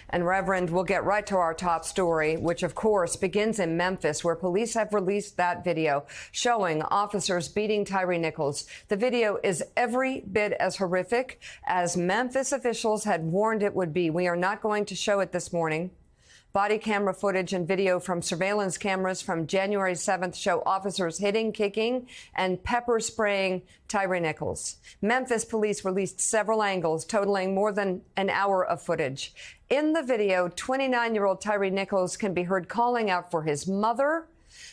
And Reverend, we'll get right to our top story, which of course begins in Memphis, where police have released that video showing officers beating Tyre Nichols. The video is every bit as horrific as Memphis officials had warned it would be. We are not going to show it this morning. Body camera footage and video from surveillance cameras from January 7th show officers hitting, kicking, and pepper spraying Tyre Nichols. Memphis police released several angles, totaling more than an hour of footage. In the video, 29-year-old Tyre Nichols can be heard calling out for his mother.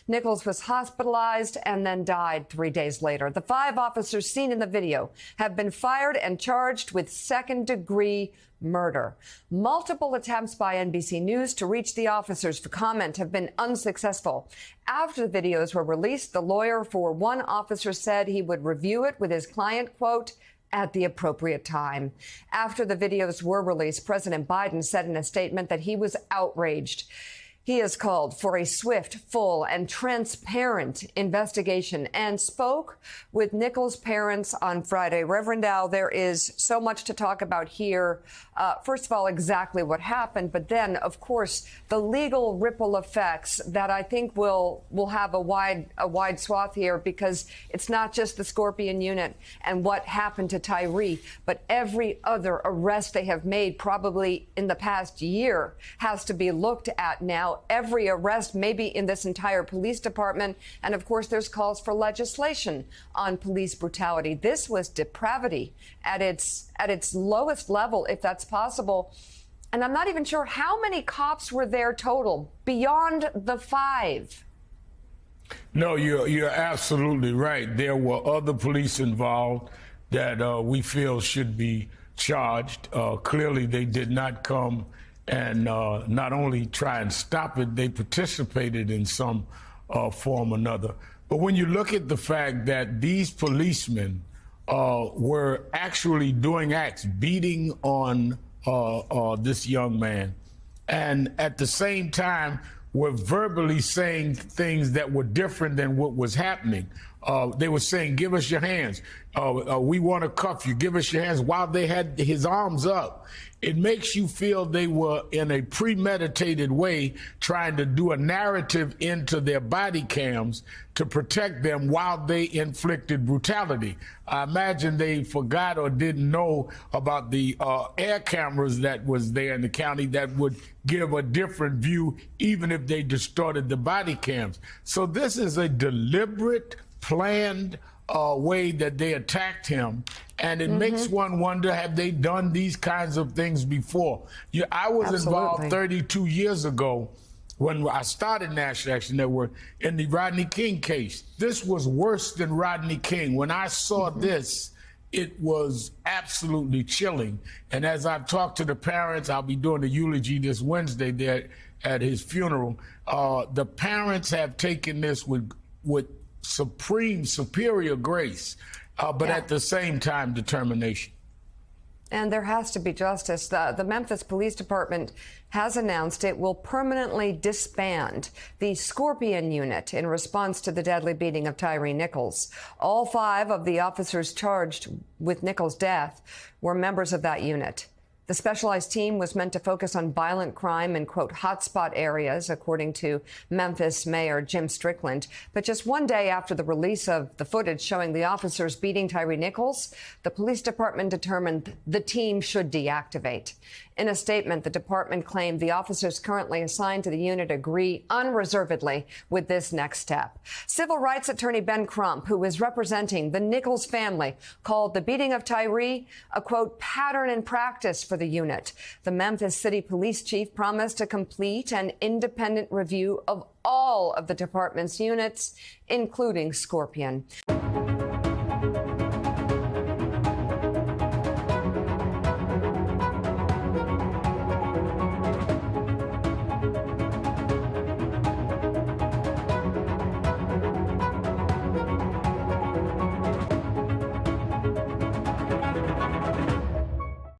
Nichols was hospitalized and then died 3 days later. The 5 officers seen in the video have been fired and charged with second-degree murder. Multiple attempts by NBC News to reach the officers for comment have been unsuccessful. After the videos were released, the lawyer for one officer said he would review it with his client, quote, at the appropriate time. After the videos were released, President Biden said in a statement that he was outraged. He has called for a swift, full, and transparent investigation and spoke with Nichols' parents on Friday. Reverend Al, there is so much to talk about here. First of all, exactly what happened, but then, of course, the legal ripple effects that I think will have a wide swath here, because it's not just the Scorpion unit and what happened to Tyre, but every other arrest they have made probably in the past year has to be looked at now. Every arrest, maybe in this entire police department. And of course, there's calls for legislation on police brutality. This was depravity at its lowest level, if that's possible. And I'm not even sure how many cops were there total beyond the 5. No, you're absolutely right. There were other police involved that we feel should be charged. Clearly, they did not come and not only try and stop it, they participated in some form or another. But when you look at the fact that these policemen were actually doing acts, beating on this young man, and at the same time were verbally saying things that were different than what was happening. They were saying, give us your hands. We want to cuff you. Give us your hands, while they had his arms up. It makes you feel they were in a premeditated way trying to do a narrative into their body cams to protect them while they inflicted brutality. I imagine they forgot or didn't know about the air cameras that was there in the county that would give a different view even if they distorted the body cams. So this is a deliberate, planned way that they attacked him. And it makes one wonder, have they done these kinds of things before? I was involved 32 years ago when I started National Action Network in the Rodney King case. This was worse than Rodney King. When I saw this, it was absolutely chilling. And as I've talked to the parents, I'll be doing a eulogy this Wednesday there at his funeral. The parents have taken this with superior grace, but at the same time, determination. And there has to be justice. The Memphis Police Department has announced it will permanently disband the Scorpion unit in response to the deadly beating of Tyre Nichols. All 5 of the officers charged with Nichols' death were members of that unit. The specialized team was meant to focus on violent crime in, quote, hotspot areas, according to Memphis Mayor Jim Strickland. But just one day after the release of the footage showing the officers beating Tyre Nichols, the police department determined the team should deactivate. In a statement, the department claimed the officers currently assigned to the unit agree unreservedly with this next step. Civil rights attorney Ben Crump, who is representing the Nichols family, called the beating of Tyre a, quote, pattern in practice for the unit. The Memphis City Police Chief promised to complete an independent review of all of the department's units, including Scorpion.